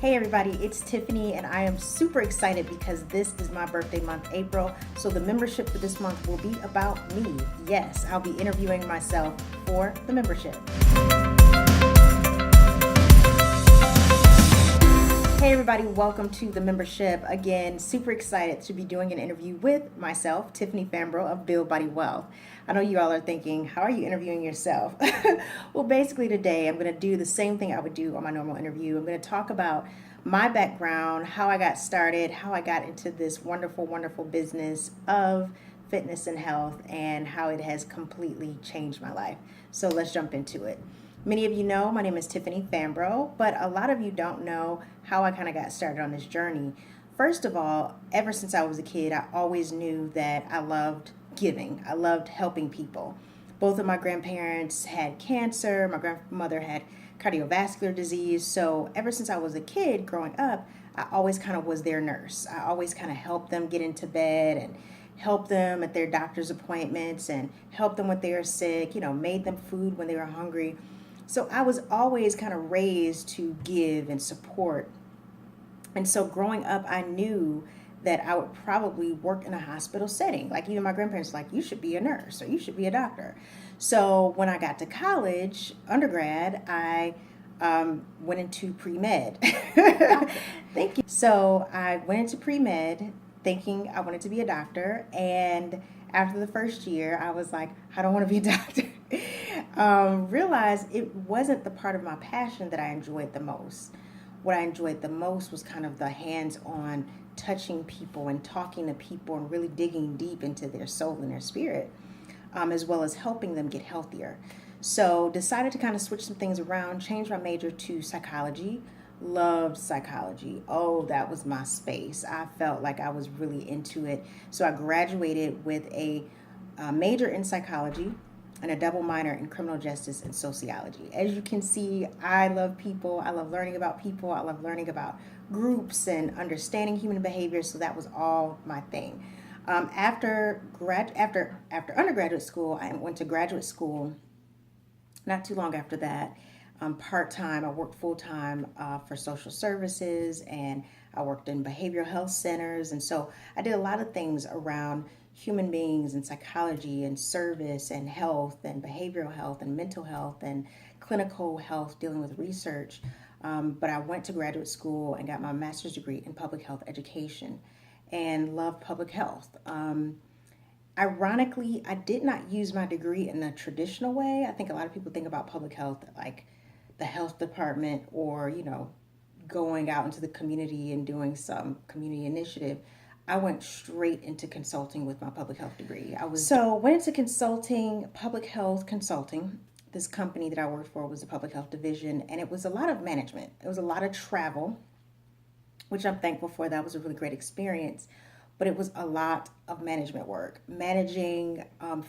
Hey everybody, it's Tiffany and I am super excited because this is my birthday month, April. So the membership for this month will be about me. Yes, I'll be interviewing myself for the membership. Hey everybody, welcome to the membership. Again, super excited to be doing an interview with myself, Tiffany Fambro of Build Body Wealth. I know you all are thinking, how are you interviewing yourself? Well, basically today I'm going to do the same thing I would do on my normal interview. I'm going to talk about my background, how I got started, how I got into this wonderful, wonderful business of fitness and health, and how it has completely changed my life. So let's jump into it. Many of you know my name is Tiffany Fambro, but a lot of you don't know how I kind of got started on this journey. First of all, ever since I was a kid, I always knew that I loved giving. I loved helping people. Both of my grandparents had cancer. My grandmother had cardiovascular disease. So ever since I was a kid growing up, I always kind of was their nurse. I always kind of helped them get into bed and help them at their doctor's appointments and help them when they were sick, made them food when they were hungry. So I was always kind of raised to give and support. And so growing up, I knew that I would probably work in a hospital setting. Like even my grandparents were like, you should be a nurse or you should be a doctor. So when I got to college, undergrad, I went into pre-med. Thank you. So I went into pre-med thinking I wanted to be a doctor. And after the first year, I was like, I don't want to be a doctor. Realized it wasn't the part of my passion that I enjoyed the most. What I enjoyed the most was kind of the hands-on touching people and talking to people and really digging deep into their soul and their spirit, as well as helping them get healthier. So decided to kind of switch some things around, change my major to psychology. Loved psychology. Oh, that was my space. I felt like I was really into it. So I graduated with a major in psychology and a double minor in criminal justice and sociology. As you can see, I love people. I love learning about people. I love learning about groups and understanding human behavior. So that was all my thing. After undergraduate school, I went to graduate school. Not too long after that, part-time, I worked full-time for social services, and I worked in behavioral health centers. And so I did a lot of things around human beings and psychology and service and health and behavioral health and mental health and clinical health, dealing with research. But I went to graduate school and got my master's degree in public health education and loved public health. Ironically, I did not use my degree in a traditional way. I think a lot of people think about public health like the health department or, going out into the community and doing some community initiative. I went straight into consulting with my public health degree. Went into consulting, public health consulting. This company that I worked for was the public health division, and it was a lot of management. It was a lot of travel, which I'm thankful for. That was a really great experience. But it was a lot of management work, managing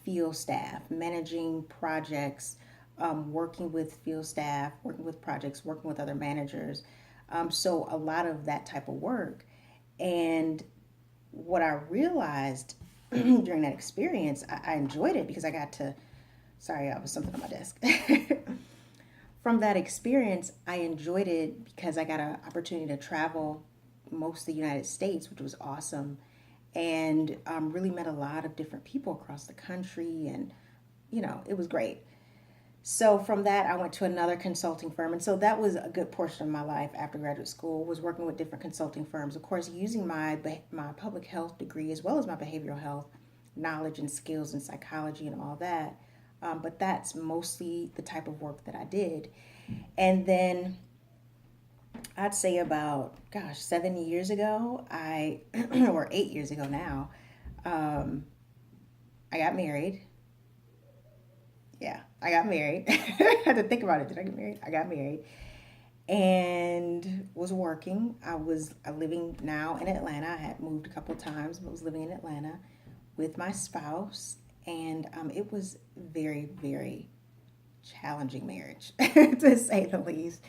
field staff, managing projects, working with field staff, working with projects, working with other managers. So a lot of that type of work. And what I realized during that experience, I enjoyed it because I got to, sorry, I was something on my desk. From that experience, I enjoyed it because I got an opportunity to travel most of the United States, which was awesome. And really met a lot of different people across the country, and it was great. So from that, I went to another consulting firm, and so that was a good portion of my life after graduate school, was working with different consulting firms, of course using my public health degree as well as my behavioral health knowledge and skills in psychology and all that, but that's mostly the type of work that I did. And then I'd say about, 7 years ago, or 8 years ago now, I got married. Yeah, I got married. I had to think about it. Did I get married? I got married and was working. I was living now in Atlanta. I had moved a couple of times, but was living in Atlanta with my spouse. And it was very, very challenging marriage, to say the least.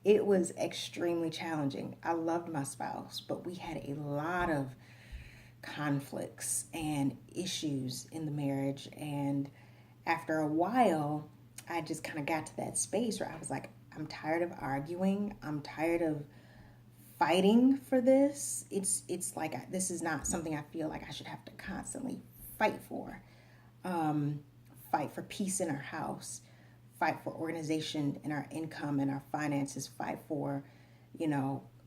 It was extremely challenging. I loved my spouse, but we had a lot of conflicts and issues in the marriage. And after a while, I just kind of got to that space where I was like, I'm tired of arguing. I'm tired of fighting for this. It's like this is not something I feel like I should have to constantly fight for. Um, Fight for peace in our house, fight for organization in our income and our finances, fight for,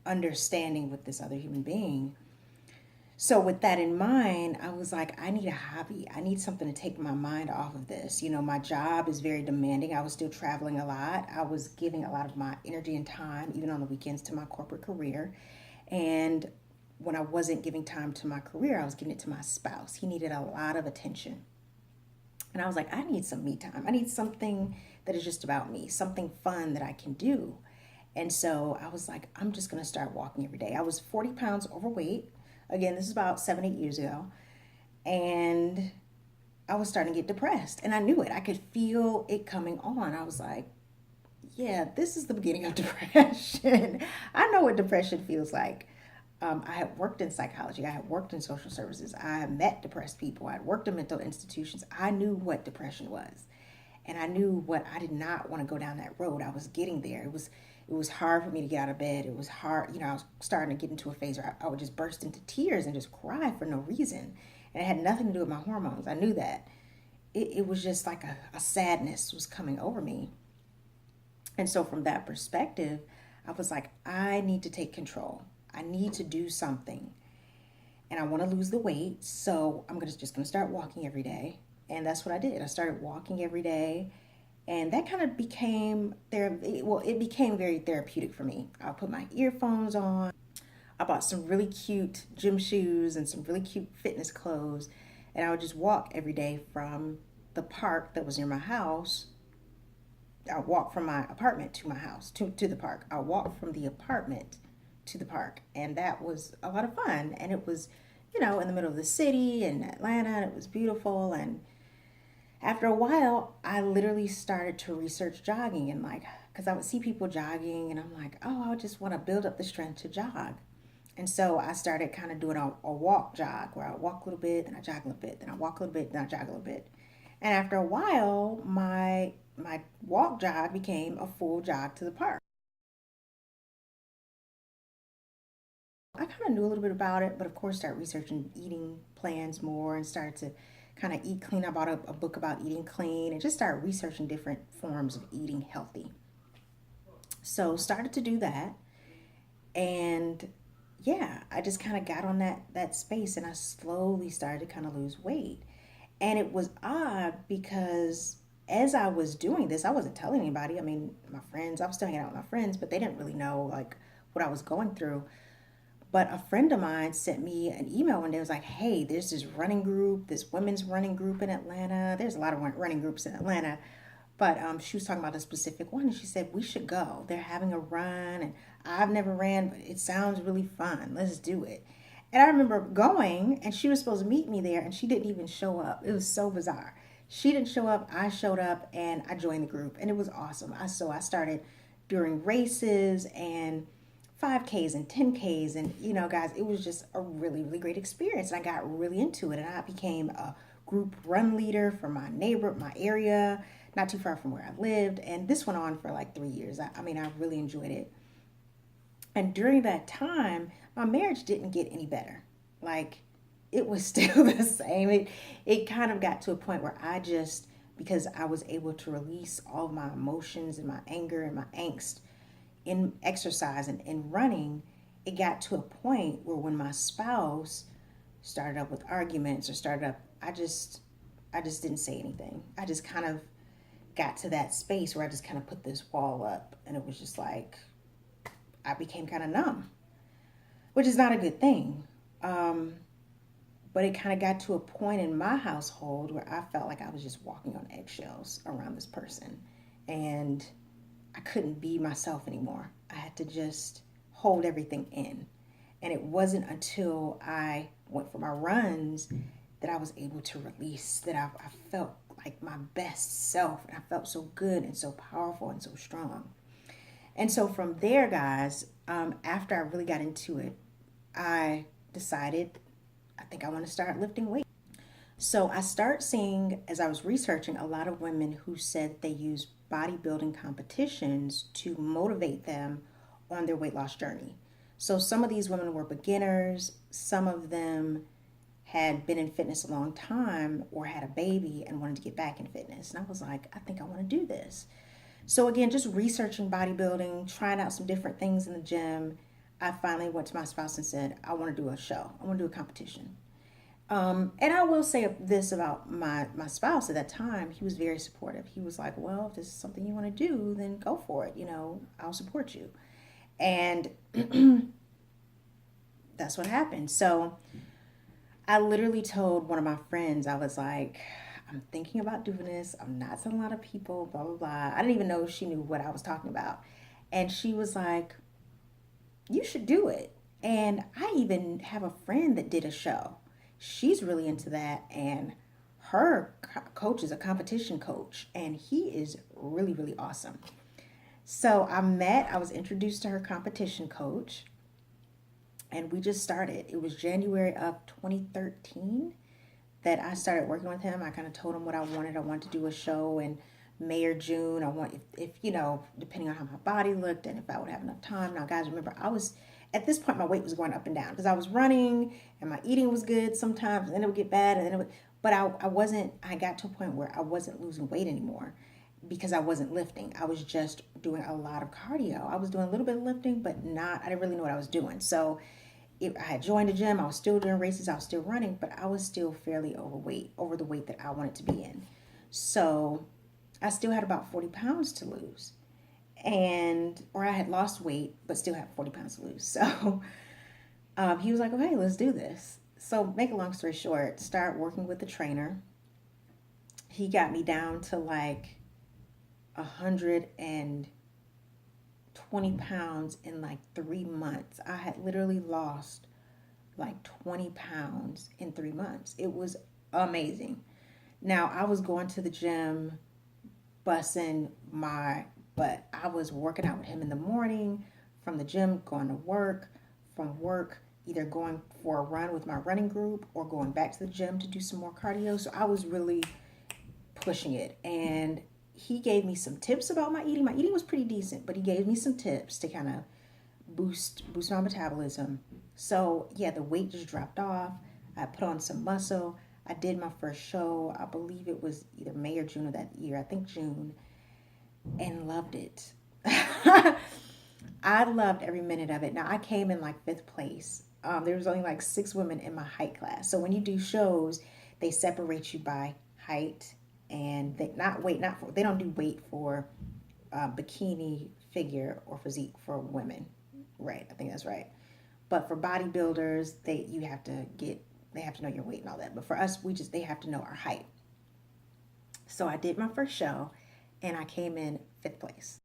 understanding with this other human being. So with that in mind, I was like, I need a hobby. I need something to take my mind off of this. My job is very demanding. I was still traveling a lot. I was giving a lot of my energy and time, even on the weekends, to my corporate career. And when I wasn't giving time to my career, I was giving it to my spouse. He needed a lot of attention. And I was like, I need some me time. I need something that is just about me, something fun that I can do. And so I was like, I'm just going to start walking every day. I was 40 pounds overweight. Again, this is about 7, 8 years ago. And I was starting to get depressed. And I knew it. I could feel it coming on. I was like, yeah, this is the beginning of depression. I know what depression feels like. I had worked in psychology. I had worked in social services. I had met depressed people. I had worked in mental institutions. I knew what depression was. And I knew what I did not want to go down that road. I was getting there. It was hard for me to get out of bed. It was hard. I was starting to get into a phase where I would just burst into tears and just cry for no reason. And it had nothing to do with my hormones. I knew that. It was just like a sadness was coming over me. And so from that perspective, I was like, I need to take control. I need to do something. And I want to lose the weight. So I'm just going to start walking every day. And that's what I did. I started walking every day. And that kind of became it became very therapeutic for me. I put my earphones on. I bought some really cute gym shoes and some really cute fitness clothes. And I would just walk every day from the park that was near my house. I walked from my apartment to my house, to the park. I walked from the apartment to the park. And that was a lot of fun. And it was, in the middle of the city in Atlanta. And it was beautiful. And after a while, I literally started to research jogging and because I would see people jogging and I'm like, oh, I just want to build up the strength to jog. And so I started kind of doing a walk jog where I walk a little bit, then I jog a little bit, then I walk a little bit, then I jog a little bit. And after a while, my walk jog became a full jog to the park. I kind of knew a little bit about it, but of course started researching eating plans more and started to kind of eat clean. I bought a book about eating clean and just started researching different forms of eating healthy. So started to do that. And yeah, I just kind of got on that space and I slowly started to kind of lose weight. And it was odd because as I was doing this, I wasn't telling anybody. I mean, my friends, I was still hanging out with my friends, but they didn't really know what I was going through. But a friend of mine sent me an email one day. It was like, hey, there's this running group, this women's running group in Atlanta. There's a lot of running groups in Atlanta. But she was talking about a specific one. And she said, we should go. They're having a run. And I've never ran, but it sounds really fun. Let's do it. And I remember going, and she was supposed to meet me there, and she didn't even show up. It was so bizarre. She didn't show up. I showed up, and I joined the group. And it was awesome. So I started doing races and 5Ks and 10Ks. And, guys, it was just a really, really great experience. And I got really into it. And I became a group run leader for my area, not too far from where I lived. And this went on for like 3 years. I mean, I really enjoyed it. And during that time, my marriage didn't get any better. Like, it was still the same. It kind of got to a point where because I was able to release all of my emotions and my anger and my angst in exercise and in running, it got to a point where when my spouse started up with arguments or I just didn't say anything. I just kind of got to that space where I just kind of put this wall up, and it was just like I became kind of numb, which is not a good thing. But it kind of got to a point in my household where I felt like I was just walking on eggshells around this person, and I couldn't be myself anymore. I had to just hold everything in. And it wasn't until I went for my runs that I was able to release, that I felt like my best self. And I felt so good and so powerful and so strong. And so from there, guys, after I really got into it, I decided I think I want to start lifting weights. So I start seeing, as I was researching, a lot of women who said they use bodybuilding competitions to motivate them on their weight loss journey. So some of these women were beginners, some of them had been in fitness a long time or had a baby and wanted to get back in fitness. And I was like, I think I want to do this. So again, just researching bodybuilding, trying out some different things in the gym. I finally went to my spouse and said, I want to do a show. I want to do a competition. And I will say this about my spouse at that time. He was very supportive. He was like, well, if this is something you want to do, then go for it. I'll support you. And that's what happened. So I literally told one of my friends, I was like, I'm thinking about doing this. I'm not telling a lot of people, blah, blah, blah. I didn't even know she knew what I was talking about. And she was like, you should do it. And I even have a friend that did a show. She's really into that. And her coach is a competition coach. And he is really, really awesome. So I was introduced to her competition coach. And we just started. It was January of 2013 that I started working with him. I kind of told him what I wanted. I wanted to do a show in May or June. I want, if depending on how my body looked and if I would have enough time. Now, guys, remember, at this point, my weight was going up and down because I was running and my eating was good sometimes, and then it would get bad, and then but I got to a point where I wasn't losing weight anymore because I wasn't lifting. I was just doing a lot of cardio. I was doing a little bit of lifting, but I didn't really know what I was doing. So I had joined the gym. I was still doing races. I was still running, but I was still fairly overweight, over the weight that I wanted to be in. So I still had about 40 pounds to lose. Or I had lost weight, but still had 40 pounds to lose. So he was like, okay, let's do this. So make a long story short, start working with the trainer. He got me down to like 120 pounds in like 3 months. I had literally lost like 20 pounds in 3 months. It was amazing. Now, I was going to the gym, busting my butt. I was working out with him in the morning, from the gym, going to work, from work, either going for a run with my running group or going back to the gym to do some more cardio. So I was really pushing it. And he gave me some tips about my eating. My eating was pretty decent, but he gave me some tips to kind of boost my metabolism. So yeah, the weight just dropped off. I put on some muscle. I did my first show. I believe it was either May or June of that year. I think June. And loved it. I loved every minute of it. Now, I came in like 5th place. There was only like 6 women in my height class. So when you do shows, they separate you by height, and they don't do weight for bikini, figure, or physique for women. Right, I think that's right. But for bodybuilders, they have to know your weight and all that. But for us, they have to know our height. So I did my first show, and I came in 5th place.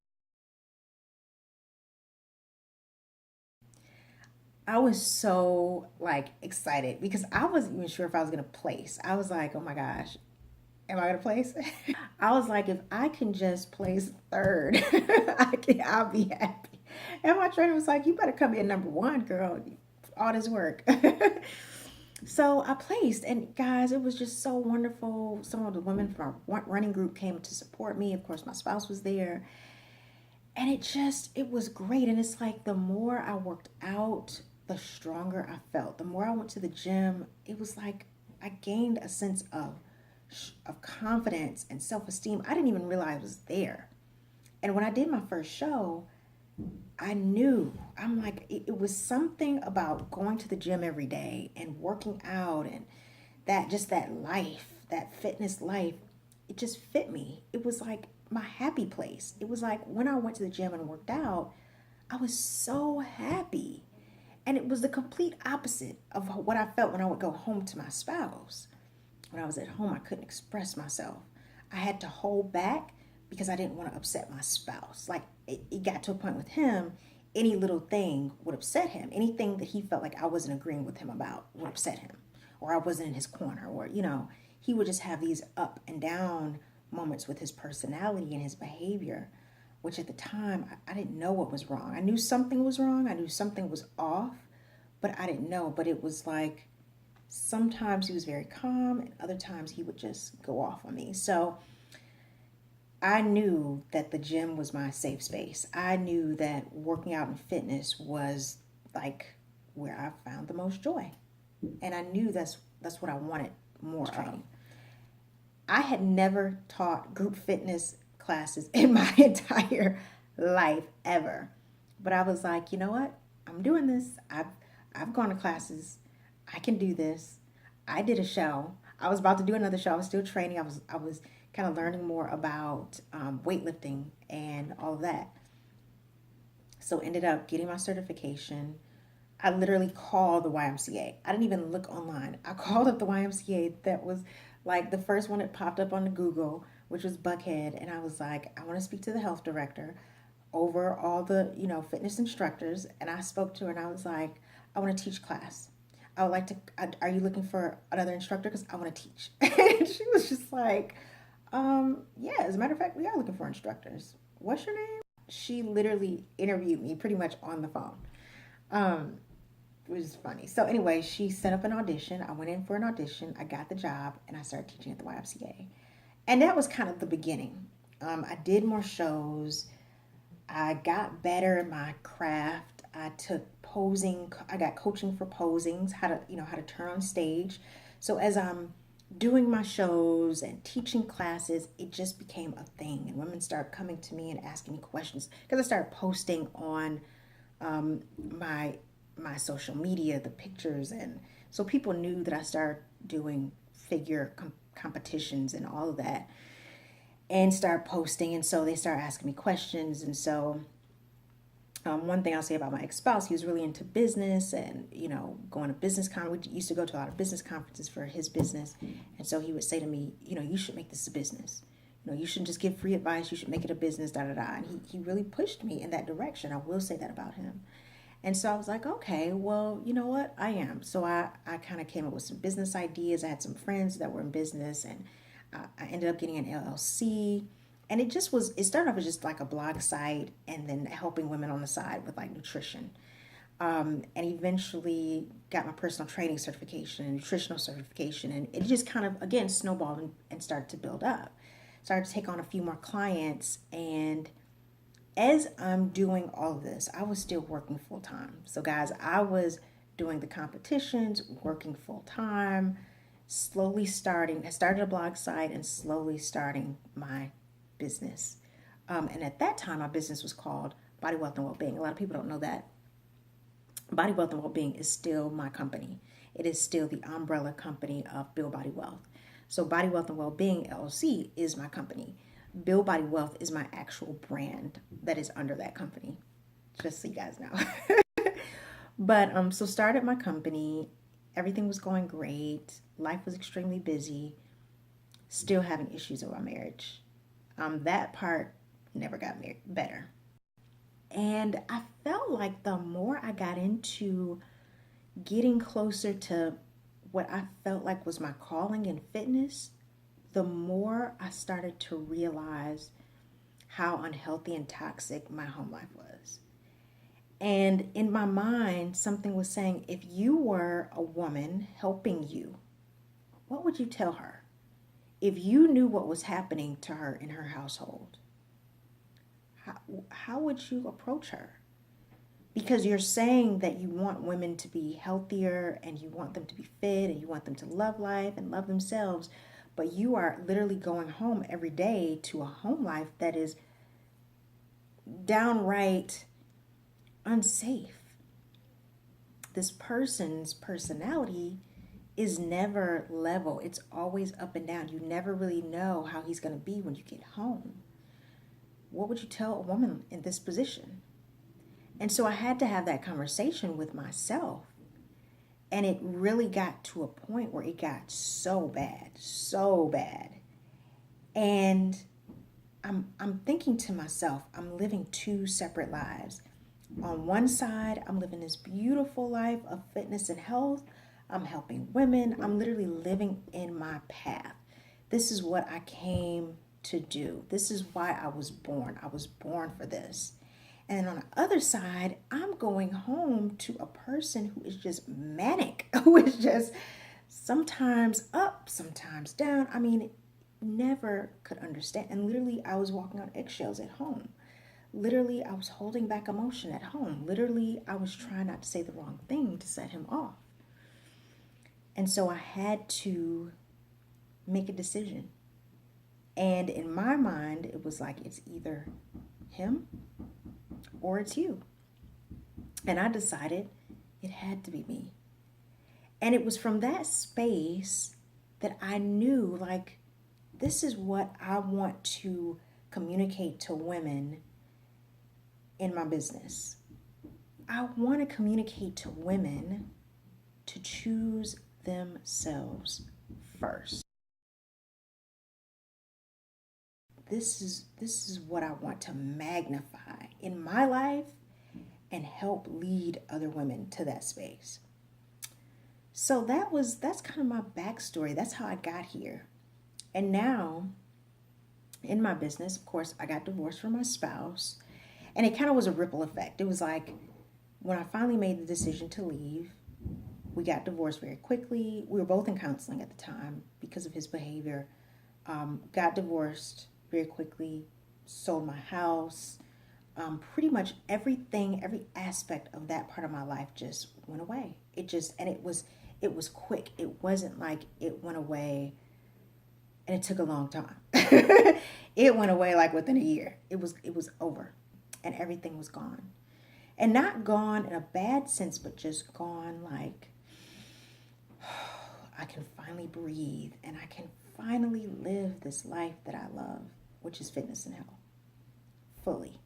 I was so like excited because I wasn't even sure if I was gonna place. I was like, oh my gosh, am I gonna place? I was like, if I can just place 3rd, I'll be happy. And my trainer was like, you better come in number 1, girl. All this work. So I placed, and guys, it was just so wonderful. Some of the women from our running group came to support me. Of course, my spouse was there. And it was great. And it's like the more I worked out, the stronger I felt. The more I went to the gym, it was like I gained a sense of confidence and self-esteem. I didn't even realize it was there. And when I did my first show, I knew. I'm like, it was something about going to the gym every day and working out, and that life, that fitness life, it just fit me. It was like my happy place. It was like when I went to the gym and worked out, I was so happy. And it was the complete opposite of what I felt when I would go home to my spouse. When I was at home, I couldn't express myself. I had to hold back because I didn't want to upset my spouse. Like it got to a point with him, any little thing would upset him. Anything that he felt like I wasn't agreeing with him about would upset him, or I wasn't in his corner, or, he would just have these up and down moments with his personality and his behavior, which at the time I didn't know what was wrong. I knew something was wrong. I knew something was off, but I didn't know. But it was like sometimes he was very calm and other times he would just go off on me. So I knew that the gym was my safe space. I knew that working out and fitness was like where I found the most joy. And I knew that's what I wanted more of. I had never taught group fitness classes in my entire life ever. But I was like, you know what? I'm doing this. I've gone to classes. I can do this. I did a show. I was about to do another show. I was still training. I was kind of learning more about weightlifting and all of that. So ended up getting my certification. I literally called the YMCA. I didn't even look online. I called up the YMCA. That was like the first one that popped up on the Google, which was Buckhead. And I was like, I want to speak to the health director over all the, fitness instructors. And I spoke to her and I was like, I want to teach class. I would like to, are you looking for another instructor? Because I want to teach. And she was just like, yeah, as a matter of fact, we are looking for instructors. What's your name? She literally interviewed me pretty much on the phone. Which is funny. So anyway, she set up an audition. I went in for an audition. I got the job and I started teaching at the YMCA. And that was kind of the beginning. I did more shows. I got better at my craft. I took posing. I got coaching for posings, how to turn on stage. So as I'm doing my shows and teaching classes, it just became a thing. And women started coming to me and asking me questions because I started posting on my social media, the pictures, and so people knew that I started doing figure competitions and all of that, and started posting, and so they started asking me questions. And so one thing I'll say about my ex-spouse, he was really into business and going to business we used to go to a lot of business conferences for his business, and so he would say to me, you should make this a business. You shouldn't just give free advice. You should make it a business, da da da. And he really pushed me in that direction. I will say that about him. And so I was like, okay, well, you know what? I am. So I kind of came up with some business ideas. I had some friends that were in business, and I ended up getting an LLC. And it started off as just like a blog site and then helping women on the side with like nutrition. And eventually got my personal training certification and nutritional certification. And it just kind of, again, snowballed and started to build up. Started to take on a few more clients, and as I'm doing all of this, I was still working full time. So guys, I was doing the competitions, working full time, I started a blog site and slowly starting my business. And at that time, my business was called Body Wealth and Wellbeing. A lot of people don't know that. Body Wealth and Wellbeing is still my company. It is still the umbrella company of Build Body Wealth. So Body Wealth and Wellbeing LLC is my company. Build Body Wealth is my actual brand that is under that company, just so you guys know. But so started my company. Everything was going great. Life was extremely busy. Still having issues with my marriage. That part never got better. And I felt like the more I got into getting closer to what I felt like was my calling in fitness, the more I started to realize how unhealthy and toxic my home life was. And in my mind, something was saying, if you were a woman helping you, what would you tell her? If you knew what was happening to her in her household, how would you approach her? Because you're saying that you want women to be healthier and you want them to be fit and you want them to love life and love themselves, but you are literally going home every day to a home life that is downright unsafe. This person's personality is never level. It's always up and down. You never really know how he's going to be when you get home. What would you tell a woman in this position? And so I had to have that conversation with myself. And it really got to a point where it got so bad, so bad. And I'm thinking to myself, I'm living two separate lives. On one side, I'm living this beautiful life of fitness and health. I'm helping women. I'm literally living in my path. This is what I came to do. This is why I was born. I was born for this. And on the other side, I'm going home to a person who is just manic, who is just sometimes up, sometimes down. I mean, never could understand. And literally, I was walking on eggshells at home. literally, I was holding back emotion at home. Literally, I was trying not to say the wrong thing to set him off. And so I had to make a decision. And in my mind, it was like, it's either him or it's you. And I decided it had to be me. And it was from that space that I knew, like, this is what I want to communicate to women in my business. I want to communicate to women to choose themselves first. This is what I want to magnify in my life and help lead other women to that space. So that's kind of my backstory. That's how I got here. And now in my business, of course, I got divorced from my spouse, and it kind of was a ripple effect. It was like when I finally made the decision to leave, we got divorced very quickly. We were both in counseling at the time because of his behavior. Got divorced very quickly, sold my house. Pretty much everything, every aspect of that part of my life just went away. It was quick. It wasn't like it went away and it took a long time. It went away like within a year. It was over and everything was gone. And not gone in a bad sense, but just gone like, I can finally breathe and I can finally live this life that I love, which is fitness and health, fully.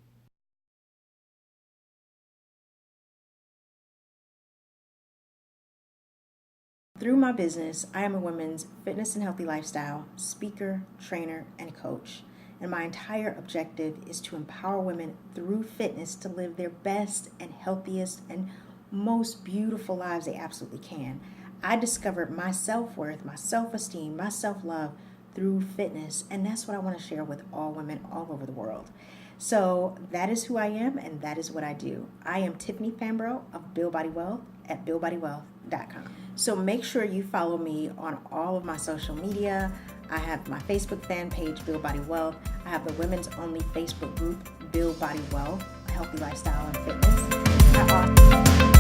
Through my business, I am a women's fitness and healthy lifestyle speaker, trainer, and coach. And my entire objective is to empower women through fitness to live their best and healthiest and most beautiful lives they absolutely can. I discovered my self-worth, my self-esteem, my self-love through fitness, and that's what I want to share with all women all over the world. So that is who I am, and that is what I do. I am Tiffany Fambro of Build Body Wealth at buildbodywealth.com. So make sure you follow me on all of my social media. I have my Facebook fan page, Build Body Wealth. I have the women's only Facebook group, Build Body Wealth, a healthy lifestyle and fitness.